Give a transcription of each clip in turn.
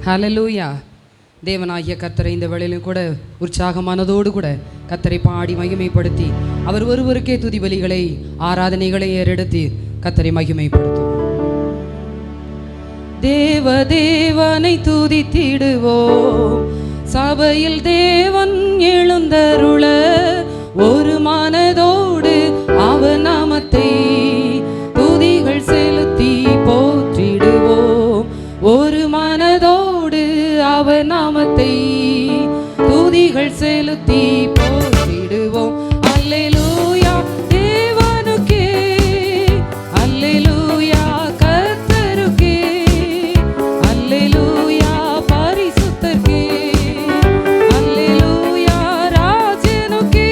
ஹல்லேலூயா. தேவனாகிய கர்த்தரை இந்த வேளையிலும் கூட உற்சாகமானதோடு கூட கர்த்தரை பாடி மகிமைப்படுத்தி அவர் ஒருவருக்கே துதி பலிகளை ஆராதனைகளை ஏறெடுத்து கர்த்தரை மகிமைப்படுத்தும். தேவனை துதித்திடுவோம், சபையில் தேவன் எழுந்தருள ஒரு மனதோடு அவர் நாமத்தை துதிகள் செலுத்தி போற்றிடுவோம். ஒரு மனதோடு அவர் நாமத்தை துதிகள் செலுத்தி போற்றிடுவோம். அல்லேலூயா தேவனுக்கே, அல்லேலூயா கர்த்தருக்கே, அல்லேலூயா பரிசுத்தருக்கே, அல்லேலூயா ராஜனுக்கே,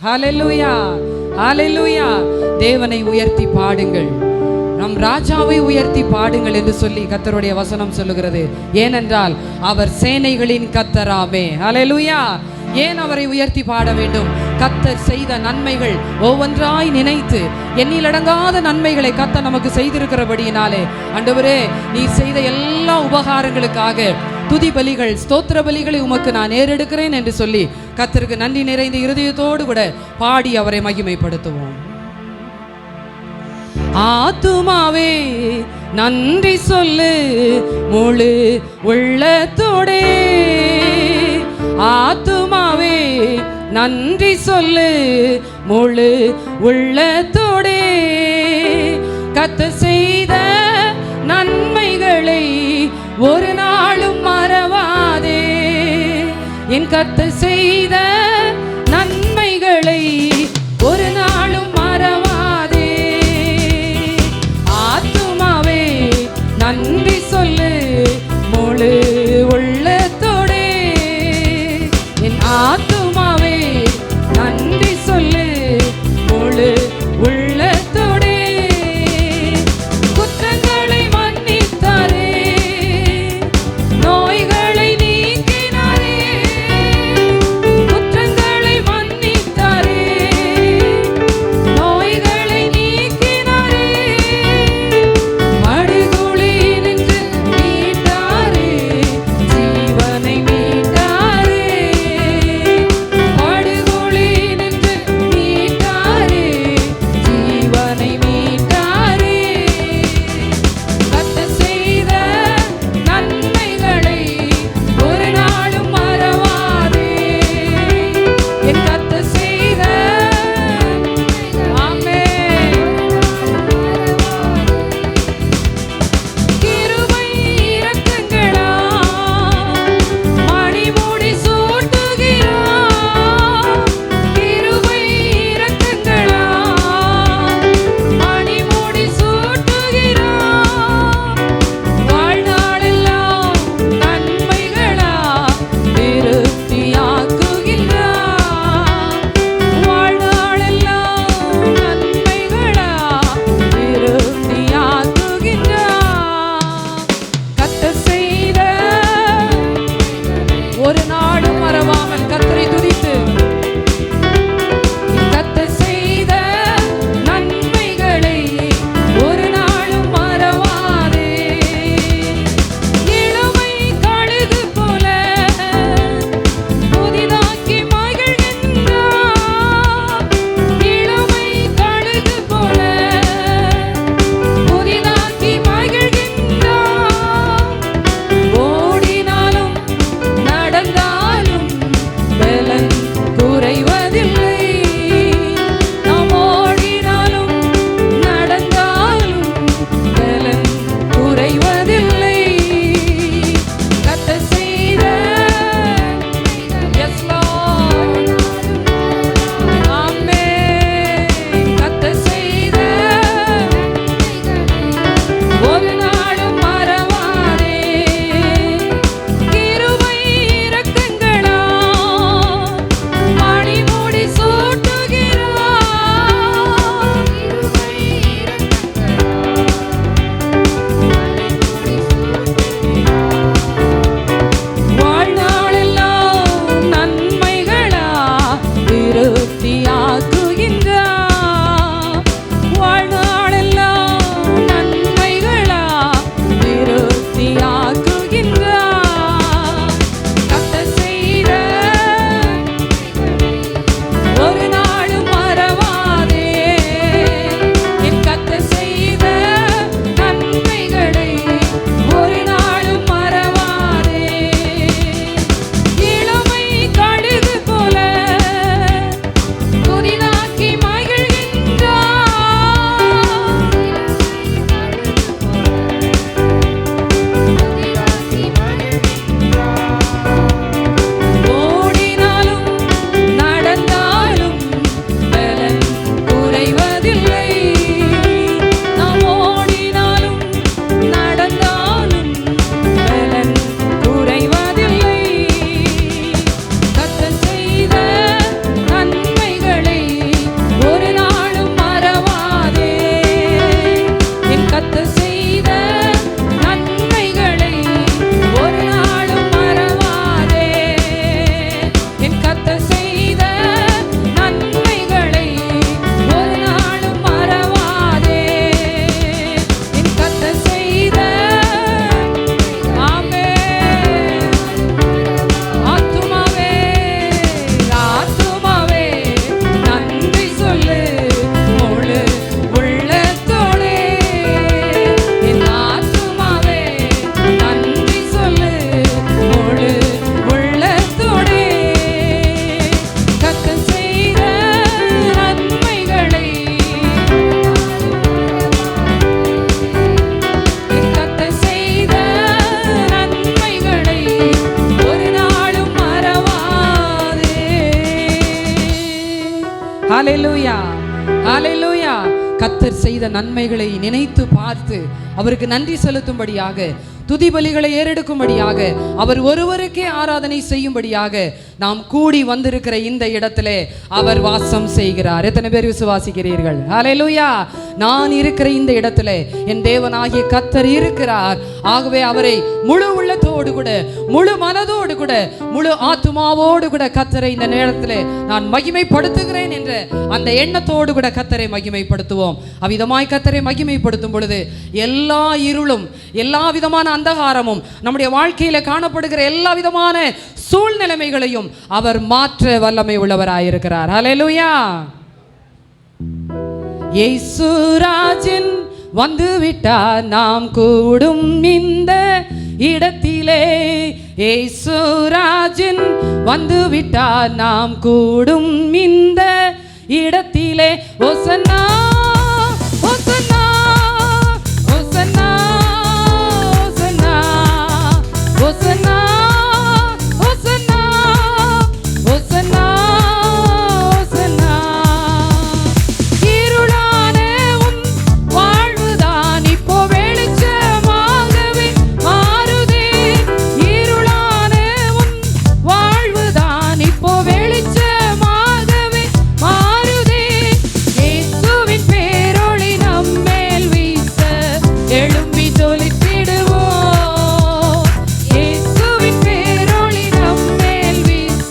ஹalleluya, ஹalleluya. தேவனை உயர்த்தி பாடுங்கள், நம் ராஜாவை உயர்த்தி பாடுங்கள் என்று சொல்லி கர்த்தருடைய வசனம் சொல்லுகிறது. ஏனென்றால் அவர் சேனைகளின் கர்த்தராமே. ஹalleluya. ஏன் அவரை உயர்த்தி பாட வேண்டும்? கர்த்தர் செய்த நன்மைகள் ஒவ்வொன்றாய் நினைத்து எண்ணிலடங்காத நன்மைகளை கர்த்தர் நமக்கு செய்திருக்கிறபடியினாலே, ஆண்டவரே நீர் செய்த எல்லா உபகாரங்களுக்காக துதி பலிகள், ஸ்தோத்திர பலிகளை உமக்கு நான் ஏறெடுக்கிறேன் என்று சொல்லி கர்த்தருக்கு நன்றி நிறைந்த இருதயத்தோடு கூட பாடி அவரை மகிமைப்படுத்துவோம். ஆத்துமாவே நன்றி சொல்லு முழு உள்ளத்தோடே, ஆத்துமாவே நன்றி சொல்லு முழு உள்ளத்தோடே, கர்த்தர் செய்த நன்மைகளை ஒரு நாளும் மறவாதே, என் கர்த்தர் செய்த நன்மைகளை ஒரு நாளும் மறவாதே. ஆத்துமாவே நன்றி சொல்லு முழு உள்ளத்தோடே, என் ஆத்துமாவே நன்றி சொல்லு முழு உள்ளத்தோடே. குற்றங்களை மன்னித்தாரே, நோய்களை நீக்கினாரே, குற்ற ஹalleluya, ஹalleluya. கர்த்தர் செய்த நன்மைகளை நினைத்து பார்த்து அவருக்கு நன்றி செலுத்தும்படியாக, துதி பலிகளை ஏறெடுக்கும்படியாக, அவர் ஒருவருக்கே ஆராதனை செய்யும்படியாக நாம் கூடி வந்திருக்கிற இந்த இடத்திலே அவர் வாசம் செய்கிறார். எத்தனை பேர் விசுவாசிக்கிறீர்கள்? ஹalleluya. நான் இருக்கிற இந்த இடத்திலே என் தேவனாகிய கர்த்தர் இருக்கிறார். ஆகவே அவரை முழு உள்ளத்தோடு கூட, முழு மனதோடு கூட, முழு ஆத்துமாவோடு கூட கர்த்தரை இந்த நேரத்திலே நான் மகிமைப்படுத்துகிறேன் என்ற அந்த எண்ணத்தோடு கூட கர்த்தரை மகிமைப்படுத்துவோம். அவ்விதமாய் கர்த்தரை மகிமைப்படுத்தும் பொழுது எல்லா இருளும், எல்லா விதமான அந்தகாரமும், நம்முடைய வாழ்க்கையில காணப்படுகிற எல்லா விதமான சூழ்நிலைமைகளையும் அவர் மாற்ற வல்லமை உள்ளவராயிருக்கிறார். ஹல்லேலூயா. இயேசுராஜன் வந்துவிட்டார் நாம் கூடும் இந்த இடத்திலே. இயேசுராஜன் வந்துவிட்டார் நாம் கூடும் இந்த இடத்திலே. ஓசன்னா, ஓசன்னா, ஓசன்னா, ஓசன்னா, ஓசன்னா, ஓசன்னா, ஓசன்னா, ஓசன்னா. இருளான உன் வாழ்வுதான் இப்போ வெளிச்சமாகவே மாறுதே. இருளான உன் வாழ்வுதான் இப்போ வெளிச்சமாகவே மாறுதே. இயேசுவின் பேரொளி நம்மேல் வீச எழும்பி ஜொலித்திடுவோம். இயேசுவின் பேரொளி நம்மேல் வீச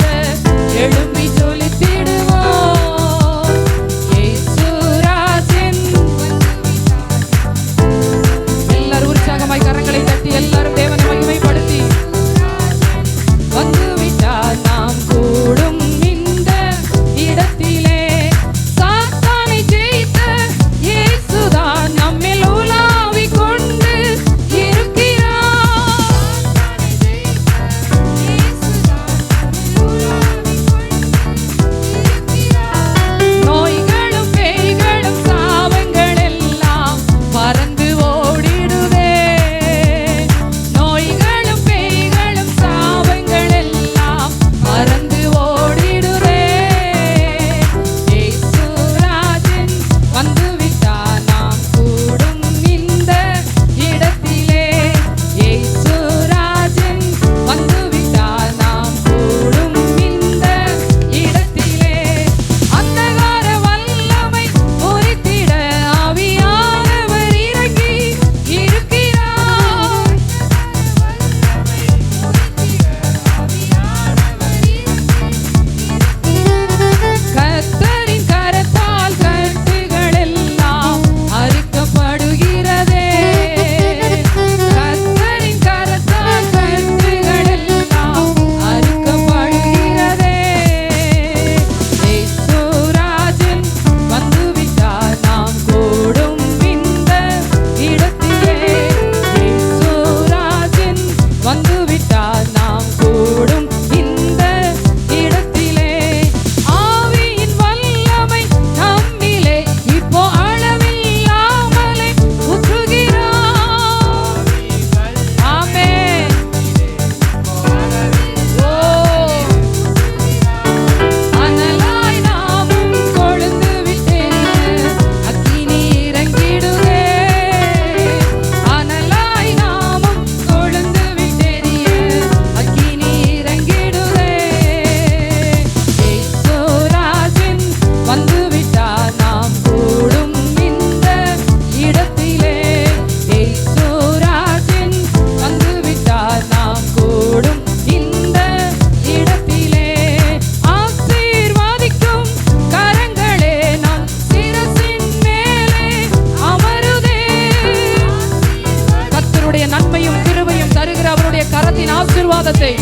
எழும்பி ஜொலித்திடுவோம். இயேசுராஜன் எல்லாரும் உற்சாகமாய் கரங்களை தட்டி எல்லாரும் தேவனை மகிமைப்படுத்தி வந்துவிட்டார் நாம் கூடும் இந்த இடத்திலே. சாத்தானை ஜெயித்த இயேசுதான் நம்மில் உலாவிக் கொண்டு இருக்கிறார். நோய்களும் பேய்களும் சாபங்கள் எல்லாம் பறந்து ஓடிடுதே. நோய்களும் பேய்களும் சாபங்கள் எல்லாம் பறந்து ஓடிடுதே. இயேசுராஜன் வந்துவிட்டார் நாம் கூடும் இந்த இடத்திலே. இயேசுராஜன் வந்துவிட்டார் நாம் கூடும் இந்த இடத்திலே. அந்தகார வல்லமை முறித்திட ஆவியானவர் இறங்கி இருக்கிறார். கர்த்தரின் கரத்தால் கட்டுகள் எல்லாம் அறுக்கப்படுகிறதே. கர்த்தரின் கரத்தால் கட்டுகள் எல்லாம் அறுக்கப்படுகிறதே. இயேசுராஜன் வந்துவிட்டார் நாம் கூடும் இந்த இடத்திலே. இயேசுராஜன் வந்துவிட்டார் நாம் கூடும் இந்த இடத்திலே. ஆவியின் வல்லமை நம்மிலே இப்போ அளவில்லாமலே ஊற்றுகிறார். ஆமென். ஓ, அனலாய் நாமும் கொழுந்து விட்டெரிந்து அக்கினி இறங்கிடுதே. அனலாய் நாமும் கொழுந்து விட்டெரிய அக்கினி இறங்கிடுதே. இயேசுராஜன் வந்துவிட்டார் நாம் கூடும் இந்த இடத்திலே. இயேசுராஜன் வந்துவிட்டார் நாம் கூடும் இந்த இடத்திலே. ஆசீர்வதிக்கும் கரங்களே நம் சிரசின் மேலே அமருதே. கர்த்தருடைய நன்மையும் கிருபையும் தருகிற அவருடைய கரத்தின் ஆசீர்வாதத்தை,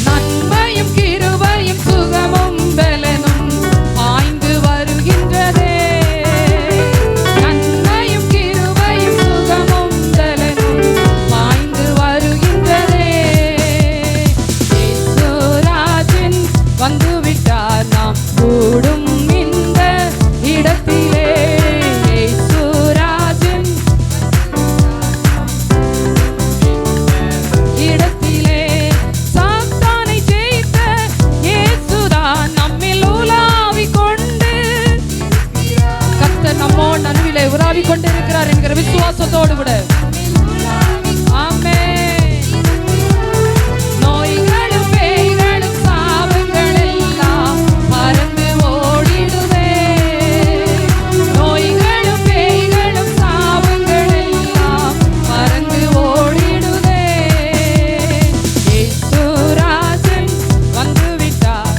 நன்மையும் கிருபையும் சுகமும் பலனும் பாய்ந்து வருகின்றதே. நன்மையும் கிருபையும் சுகமும் பலனும் பாய்ந்து வருகின்றதே. இயேசுராஜன் வந்துவிட்டார் நாம் கூடும் இந்த இடத்திலே. இயேசுராஜன் இடத்திலே. சாத்தானை ஜெயித்த இயேசுதான் நம்மில் விசுவாசிக்கிற விசுவாசத்தோடு கூட ஆமென். நோய்களும் பேய்களும் சாபங்கள் எல்லாம் பறந்து ஓடிடுவே. நோய்களும் பேய்களும் சாபங்கள் எல்லாம் பறந்து ஓடிடுவே. இயேசுராஜன் வந்துவிட்டார்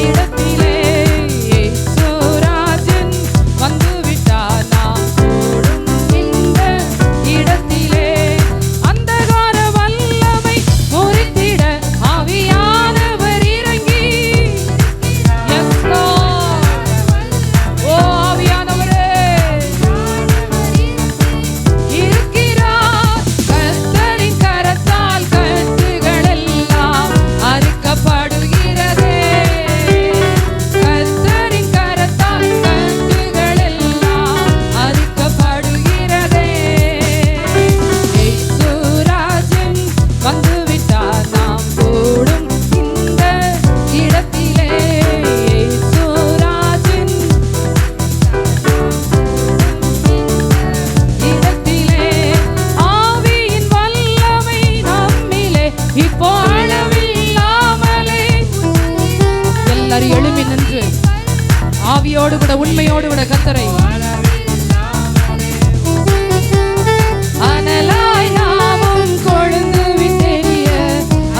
இடத்திலே. இயேசுராஜன் வந்துவிட்டார் நாம் கூடும் இந்த இடத்திலே. அந்தகார வல்லமை முறித்திட ஆவியானவர் இறங்கி. Yes Lord. ஓ ஆவியானவரே இருக்கிறார். கர்த்தரின் கரத்தால் கட்டுகள் எல்லாம் அறுக்கப்படுகிறதே. கர்த்தரின் கரத்தால் கட்டுகள் எல்லாம் அறுக்கப்படுகிறதே. இயேசுராஜன் வந்துவிட்டார் நாம் கூடும் இந்த இடத்திலே. இயேசுராஜன் இடத்திலே. ஆவியின் வல்லமை நம்மிலே இப்போ அளவில்லாமலே. எல்லாரும் எழும்பி நின்று ஆவியோடு கூட உண்மையோடு கூட கர்த்தரை அனலாய் நாமும் கொழுந்து விட்டெரிய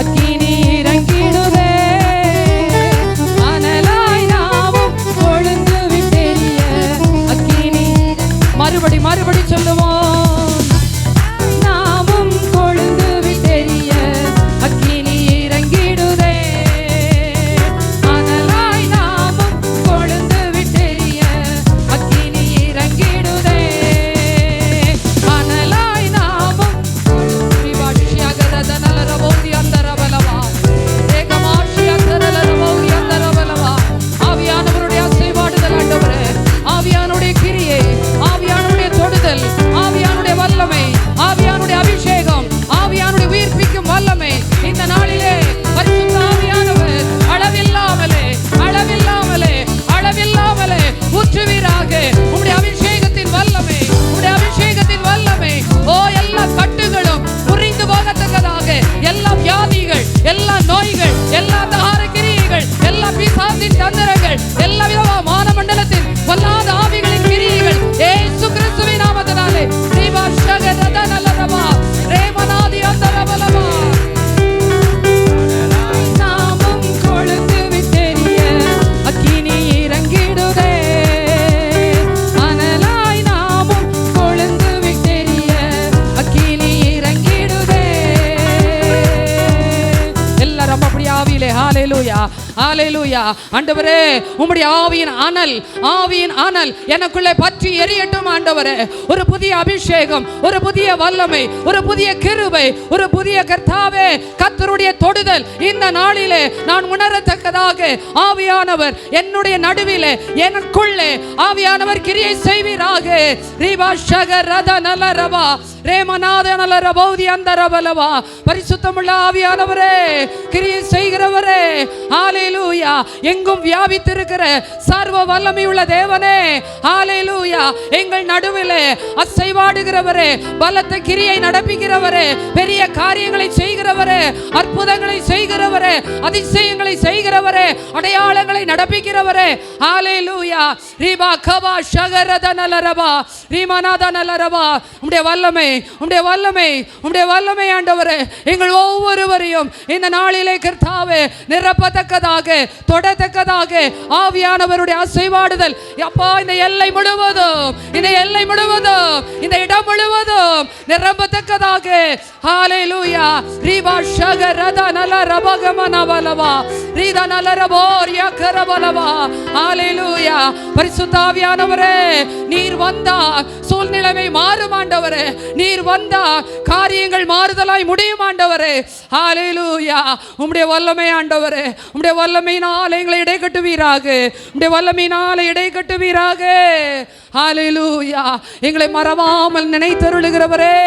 அக்கினி இறங்கிடுவே. அனலாய் நாமும் கொழுந்து விட்டெரிய அக்கினி. மறுபடி சொல்லுவோம். நாமும் கொழுந்து விட்டெரிய அக்கினி இறங்கிடுதே. அனலாய் நாமும் கொழுந்து விட்டெரிய அக்கினி இறங்கிடுதே. அனலாய் நாமும் விவாட்சியகரதனலரவோதி அந்தரபலவா. ஏகமாட்சியந்தரலரவோதி அந்தரபலவா. ஆவியானவருடைய அசைவாடுதல் ஆண்டவரே. ஆவியானுடைய கிரியை, ஆவியானுடைய தொடுதல், ஆவியானுடைய வல்லமை, ஆவியானுடைய அபிஷேகம், ஆவியானுடைய உயிர்ப்பிக்கும் வல்லமை இந்த நாளிலே பரிசுத்த ஆவியானவர் அளவில்லாமலே அளவில்லாமலே அளவில்லாமலே ஊற்றுவீராக. உம்முடைய அபிஷேகத்தின் வல்லமை, உம்முடைய அபிஷேகத்தின் வல்லமை. ஓ எல்லா கட்டுகளும் முறிந்து போகத்தக்கதாக, எல்லா வியாதிகள், எல்லா நோய்கள், எல்லா தகார கிரியைகள், எல்லா பிசாசின் தந்திரங்கள், எல்லா விதமான மண்டலத்தின் பொல்லாத ஆவிகளின் கிரியைகள் இயேசு கிறிஸ்துவின் நாமத்தினாலே ரேமனாதி அந்தரபலவா. நாமும் கொழுந்து விட்டெரிய அக்கினி இறங்கிடுதே. அனலாய் நாமும் கொழுந்து விட்டெரிய அக்கினி இறங்கிடுதே. எல்லாரும் அப்படி ஆவியிலே ஹalleluya ஹalleluya. ஆண்டவரே உம்முடைய ஆவியின் அனல் எனக்குள்ளே பற்றி எரியட்டும் ஆண்டவரே. ஒரு புதிய அபிஷேகம், ஒரு புதிய வல்லமை, ஒரு புதிய கிருபை, ஒரு புதிய கர்த்தாவே கர்த்தருடைய தொடுதல் இந்த நாளிலே நான் உணரத்தக்கதாக ஆவியானவர் என்னுடைய நடுவிலே எனக்குள்ளே ஆவியானவர் கிரியை செய்வீராக. ரீபா ஷகரத நலரவா ரேமநாத நலரபௌதி அந்தரபலவா. பரிசுத்தமுள்ள ஆவியானவரே கிரியை செய்கிறவரே ஹalleluya. எங்கும் வியாபித்திருக்கிற சர்வ வல்லமையுள்ள தேவனே ஹalleluya. எங்கள் நடுவிலே அசைவாடுகிறவரே, பலத்த கிரியை நடப்பிக்கிறவரே, பெரிய காரியங்களை செய்கிறவரே, அற்புதங்களை செய்கிறவரே, அதிசயங்களை செய்கிறவரே, அடையாளங்களை நடப்பிக்கிறவரே ஹalleluya. ரீபா கபா ஷகரத நலரபா ரீமநாத நலரபா. உம்முடைய வல்லமை, உம்முடைய வல்லமை, உம்முடைய வல்லமை ஆண்டவரே எங்கள் ஒவ்வொருவரையும் இந்த நாளிலே கர்த்தாவே நிரப்பத்தக்கதாக, தொடத்தக்கதாக ஆவியானவருடைய அசைவாடுதல் அப்பா இந்த எல்லை முழுவதும், இந்த எல்லை முழுவதும், இந்த இடம் முழுவதும் நிரப்பத்தக்கதாக ஹalleluya. ரீபா ஷகரத நலரபகமனவலவா ரீதா நலரபோரியா கரபலவா ஹalleluya. பரிசுத்த ஆவியானவரே நீர் வந்தால் சூழ்நிலைமை மாறும் ஆண்டவரே. நீர் வந்தால் காரியங்கள் மாறுதலாய் முடியும் ஆண்டவரே ஹalleluya. உம்முடைய வல்லமை ஆண்டவரே, உம்முடைய வல்லமையினால் எங்களை இடை கட்டுவீராக, உம்முடைய வல்லமையினால் இடை கட்டுவீராக ஹalleluya. எங்களை மறவாமல் நினைத்தருளுகிறவரே,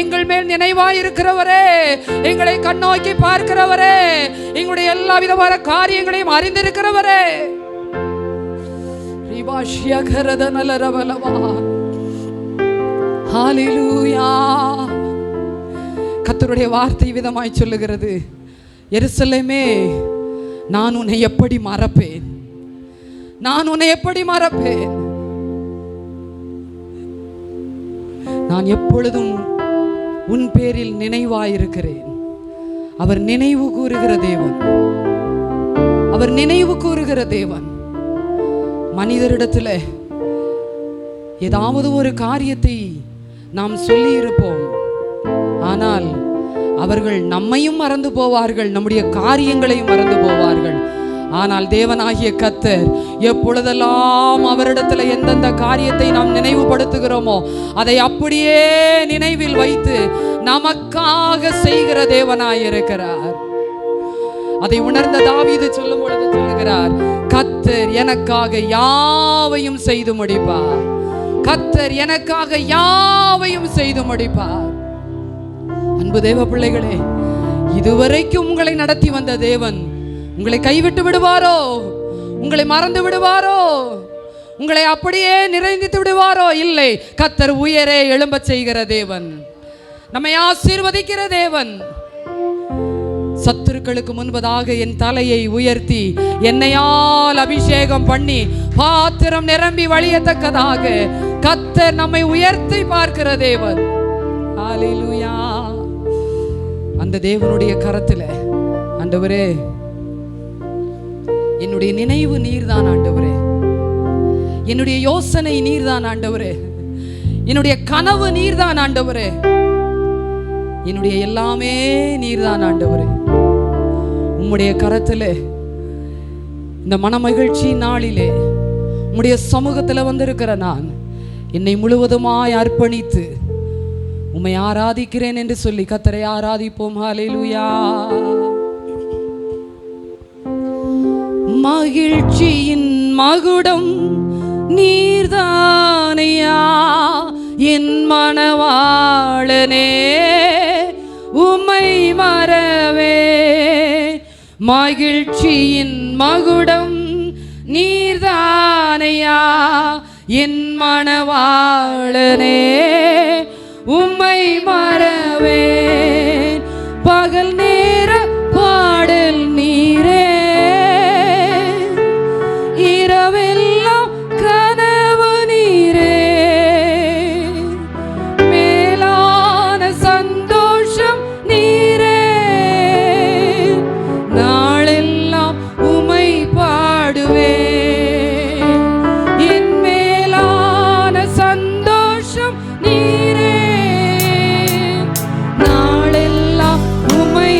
எங்கள் மேல் நினைவாயிருக்கிறவரே, எங்களை கண்ணோக்கி பார்க்கிறவரே, எங்களுடைய எல்லா விதமான காரியங்களையும் அறிந்திருக்கிறவரே கர்த்தருடைய வார்த்தை விதமாய் சொல்லுகிறது, எருசலேமே, நான் உன்னை எப்படி மறப்பேன்? நான் உன்னை எப்படி மறப்பேன்? நான் எப்பொழுதும் உன் பேரில் நினைவாயிருக்கிறேன். அவர் நினைவு கூறுகிற தேவன். அவர் நினைவு கூறுகிற தேவன். மனிதரிடத்துல ஏதாவது ஒரு காரியத்தை நாம் சொல்லி இருப்போம், ஆனால் அவர்கள் நம்மையும் மறந்து போவார்கள், நம்முடைய காரியங்களையும் மறந்து போவார்கள். ஆனால் தேவனாகிய கர்த்தர் எப்பொழுதெல்லாம் அவரிடத்துல எந்தெந்த காரியத்தை நாம் நினைவுபடுத்துகிறோமோ அதை அப்படியே நினைவில் வைத்து நமக்காக செய்கிற தேவனாயிருக்கிறார். அதை உணர்ந்த தாவீது சொல்லும் பொழுது சொல்லுகிறார், கர்த்தர் எனக்காக யாவையும் செய்து முடிப்பார். கர்த்தர் எனக்காக யாவையும் செய்து முடிப்பார். அன்பு தேவ பிள்ளைகளே, இதுவரைக்கும் உங்களை நடத்தி வந்த தேவன் உங்களை கைவிட்டு விடுவாரோ? உங்களை மறந்து விடுவாரோ? உங்களை அப்படியே நிறைந்தித்து விடுவாரோ? இல்லை. கர்த்தர் உயரே எழும்ப செய்கிற தேவன், நம்மை ஆசீர்வதிக்கிற தேவன். சத்துருக்களுக்கு முன்பதாக என் தலையை உயர்த்தி என்னையால் அபிஷேகம் பண்ணி பாத்திரம் நிரம்பி வழியத்தக்கதாக கர்த்தர் நம்மை உயர்த்தி பார்க்கிற தேவன். ஹல்லேலூயா. அந்த தேவனுடைய கரத்துல, ஆண்டவரே, என்னுடைய நினைவு நீர்தான் ஆண்டவரே, என்னுடைய யோசனை நீர்தான் ஆண்டவரே, என்னுடைய கனவு நீர்தான் ஆண்டவரே, என்னுடைய எல்லாமே நீர்தான் ஆண்டவரே. உம்முடைய கரத்திலே இந்த மனமகிழ்ச்சி நாளிலே உம்முடைய சமூகத்தில் வந்திருக்கிற நான் என்னை முழுவதுமாய் அர்ப்பணித்து உம்மை ஆராதிக்கிறேன் என்று சொல்லி கர்த்தரை ஆராதிப்போம். ஹல்லேலூயா. மகிழ்ச்சியின் மகுடம் நீர்தானையா என் மணவாளனே, உம்மை மறவே. மகிழ்ச்சியின் மகுடம் நீர்தானையா என் மணவாளனே, உம்மை மறவே. பகல் நேர பாடல் நீரே, இரவெல்லாம் கனவு நீரே. மேலான சந்தோஷம் நீரே, நாளெல்லாம் உம்மை பாடுவே. என் மேலான சந்தோஷம் நீரே, நாளெல்லாம் உம்மை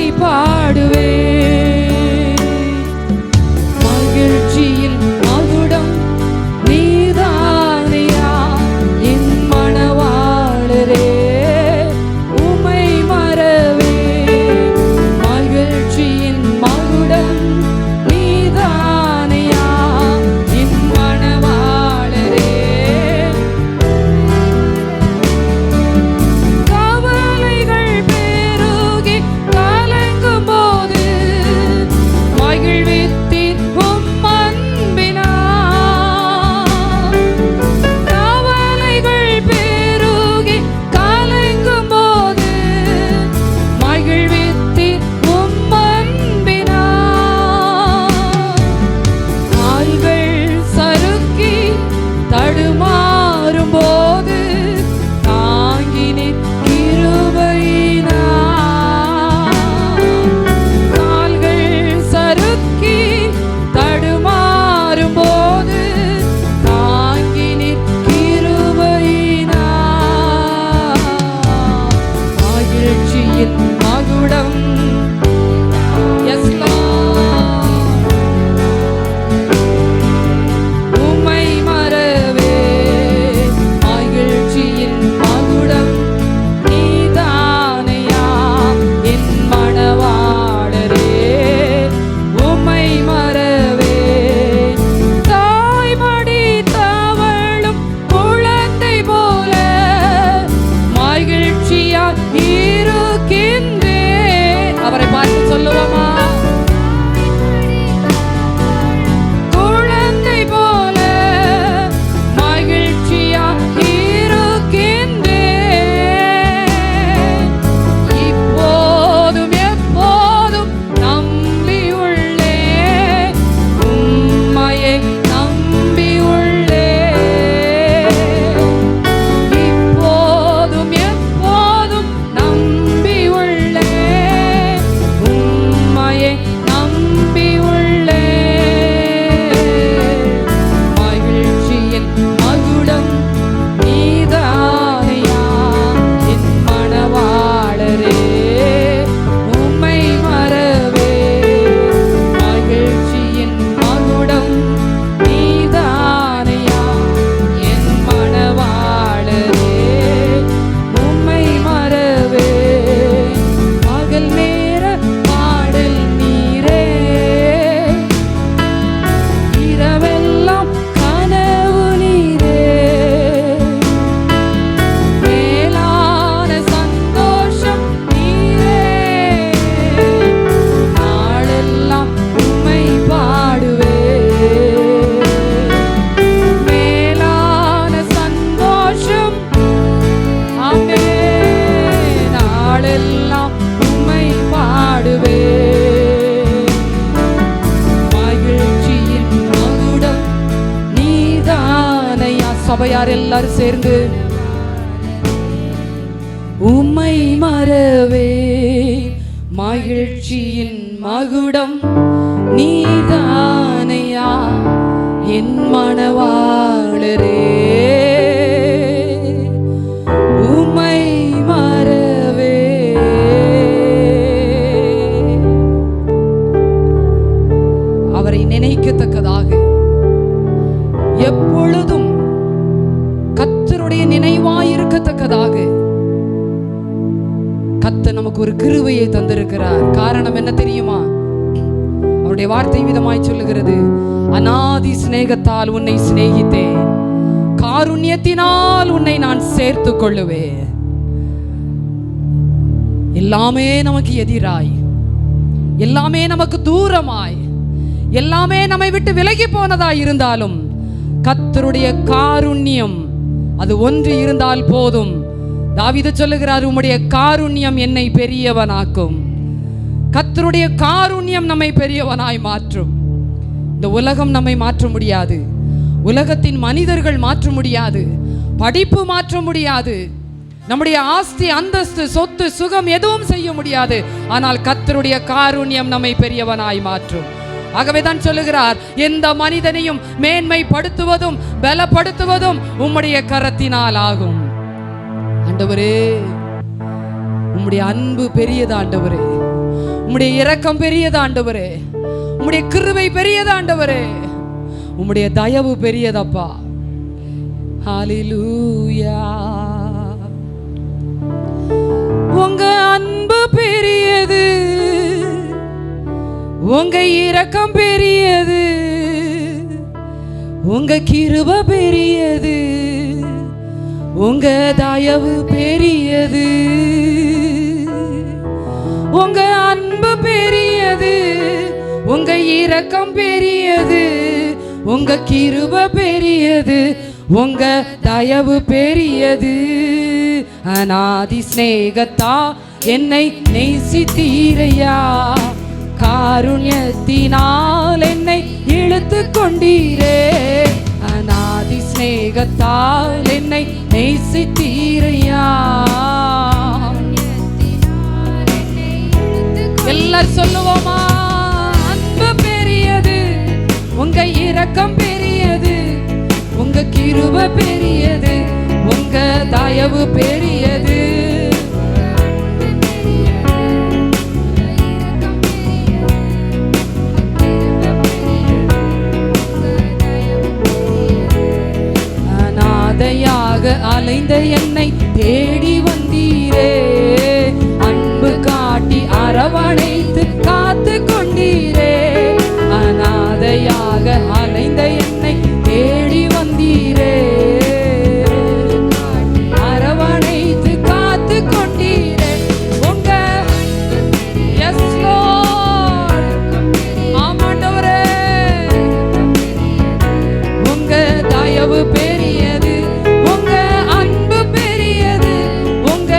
எல்லாரும் சேர்ந்து உம்மை மறவே மகிழ்ச்சியின் மகுடம் நீதானையா என் மணவாளரே. உம்மை மறவே அவரை நினைக்கத்தக்கதாக எப்பொழுதும் கர்த்தருடைய நினைவாயிருக்கத்தக்கதாக கர்த்தர் நமக்கு ஒரு கிருபையை தந்திருக்கிறார். காரணம் என்ன தெரியுமா? அவருடைய வார்த்தை விதமாய் சொல்லுகிறது, அநாதி சிநேகத்தால் உன்னை சிநேகித்தேன், காருண்யத்தினால் உன்னை நான் சேர்த்து கொள்ளுவேன். எல்லாமே நமக்கு எதிராய், எல்லாமே நமக்கு தூரமாய், எல்லாமே நம்மை விட்டு விலகி போனதாய் இருந்தாலும் கர்த்தருடைய காருண்யம் அது ஒன்று இருந்தால் போதும். தாவீது சொல்லுகிறார், உம்முடைய காருண்யம் என்னை பெரியவனாக்கும். கர்த்தருடைய காருண்யம் நம்மை பெரியவனாய் மாற்றும். இந்த உலகம் நம்மை மாற்ற முடியாது, உலகத்தின் மனிதர்கள் மாற்ற முடியாது, படிப்பு மாற்ற முடியாது, நம்முடைய ஆஸ்தி அந்தஸ்து சொத்து சுகம் எதுவும் செய்ய முடியாது. ஆனால் கர்த்தருடைய காருண்யம் நம்மை பெரியவனாய் மாற்றும். ஆகவேதான் சொல்லுகிறார், எந்த மனிதனையும் மேன்மைப்படுத்துவதும் பலப்படுத்துவதும் உம்முடைய கரத்தினால் ஆகும். ஆண்டவரே, உம்முடைய அன்பு பெரியது ஆண்டவரே, உம்முடைய இரக்கம் பெரியது ஆண்டவரே, உம்முடைய கிருபை பெரியது ஆண்டவரே, உம்முடைய தயவு பெரியதப்பா. ஹல்லேலூயா. உங்க அன்பு பெரியது, உங்க இரக்கம் பெரியது, உங்க கிருபை பெரியது, உங்க தயவு பெரியது, உங்க அன்பு பெரியது, உங்க இரக்கம் பெரியது, உங்க கிருபை பெரியது, உங்க தயவு பெரியது. அநாதி சிநேகத்தா என்னை நேசித்தீரையா, காருண்யத்தினால் என்னை இழுத்து கொண்டீரே. அநாதி சிநேகத்தால் என்னை நேசித்தீரையா. எல்லாரும் சொல்லுவோமா? அன்பு பெரியது, உங்க இரக்கம் பெரியது, உங்க கிருபை பெரியது, உங்க தயவு பெரியது. அனாதையாக அலைந்த என்னை தேடி வந்தீரே, அன்பு காட்டி அரவணைத்து காத்து கொண்டீரே. அனாதையாக அலைந்த என்னை தேடி வந்தீரே, அரவணைத்து காத்து கொண்டீரே. உங்க எஸ் லார்ட், ஆமாண்டவரே, உங்க தயவு பெரியது, உங்க அன்பு பெரியது, உங்க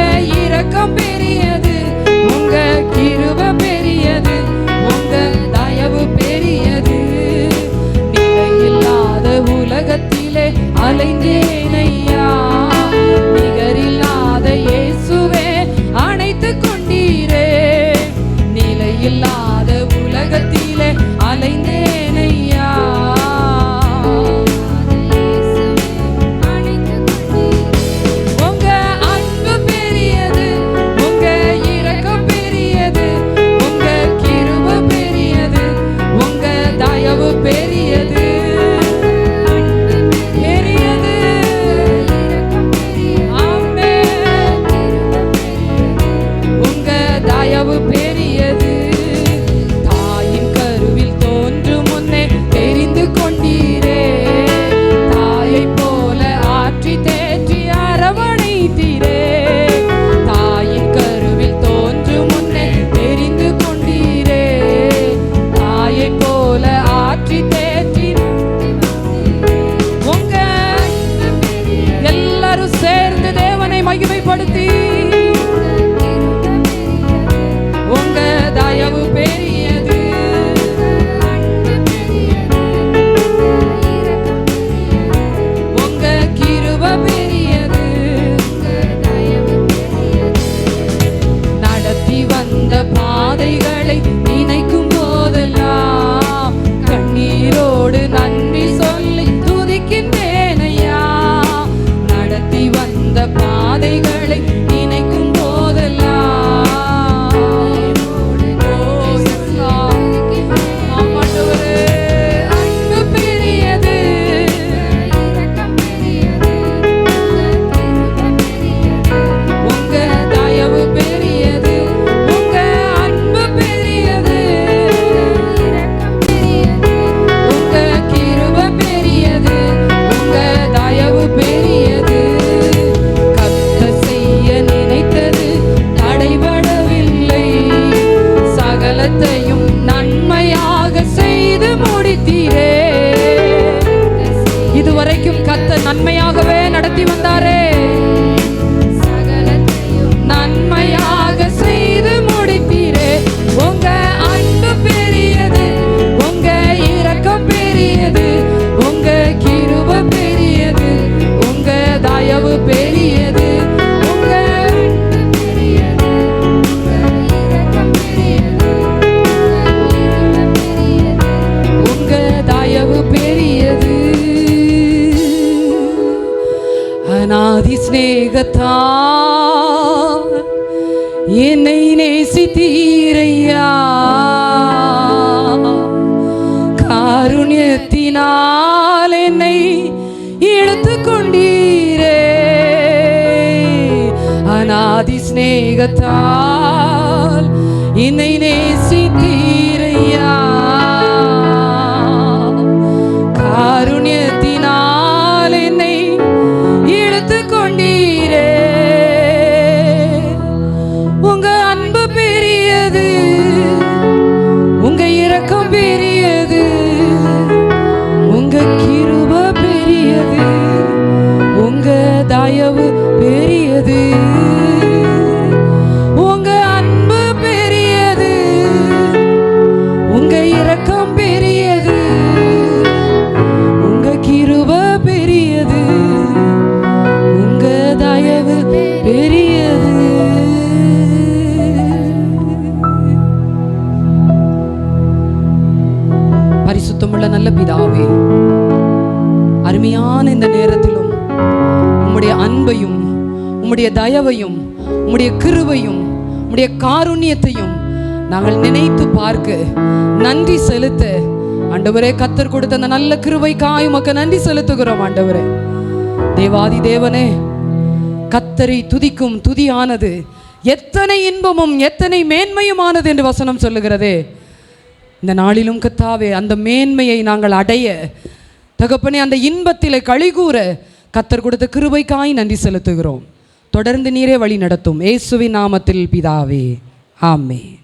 செய்து முடித்தீரே. இதுவரைக்கும் கர்த்தர் நன்மையாகவே நடத்தி வந்தாரே. நன்மையாக செய்து முடித்தீரே. உங்க அன்பு பெரியது, உங்க இரக்கம் பெரியது, உங்க கிருபை பெரியது, உங்க தயவு பெரியது, உங்க உங்க தயவு பெரியது. அநாதி சிநேகத்தா என்னை நேசித்தீரையா. காருண்யத்தினால் என்னை இழுத்து கொண்டீரே. அநாதி சிநேகத்தால் என்னை நேசித்தீரையா. காருண்யத்தினால் என்னை இழுத்து கொண்டீரே. உங்க அன்பு பெரியது, உங்க இரக்கம் பெரியது, உங்க கிருபை பெரியது, உங்க தயவு பெரியது. உங்க அன்பு பெரியது, உங்க இரக்கம் பெரியது, உங்க கிருபை பெரியது, உங்க தயவு பெரியது. பரிசுத்தமுள்ள நல்ல பிதாவே, அருமையான இந்த நேரத்திலும் உம்முடைய அன்பையும் உம்முடைய தயவையும் உம்முடைய கிருபையும் உம்முடைய காருண்யத்தையும் நாங்கள் நினைத்து பார்க்க, நன்றி செலுத்த ஆண்டவரே, கர்த்தர் கொடுத்த அந்த நல்ல கிருபைக்காய் உமக்கு நன்றி செலுத்துகிறோம். ஆண்டவரே, தேவாதி தேவனே, கர்த்தரை துதிக்கும் துதியானது எத்தனை இன்பமும் எத்தனை மேன்மையுமானது என்று வசனம் சொல்லுகிறதே. இந்த நாளிலும் கர்த்தாவே, அந்த மேன்மையை நாங்கள் அடைய தகப்பனே, அந்த இன்பத்திலே களிகூற கர்த்தர் கொடுத்த கிருபைக்காய் நன்றி செலுத்துகிறோம். தொடர்ந்து நீரே வழி நடத்தும். இயேசுவின் நாமத்தில் பிதாவே, ஆமென்.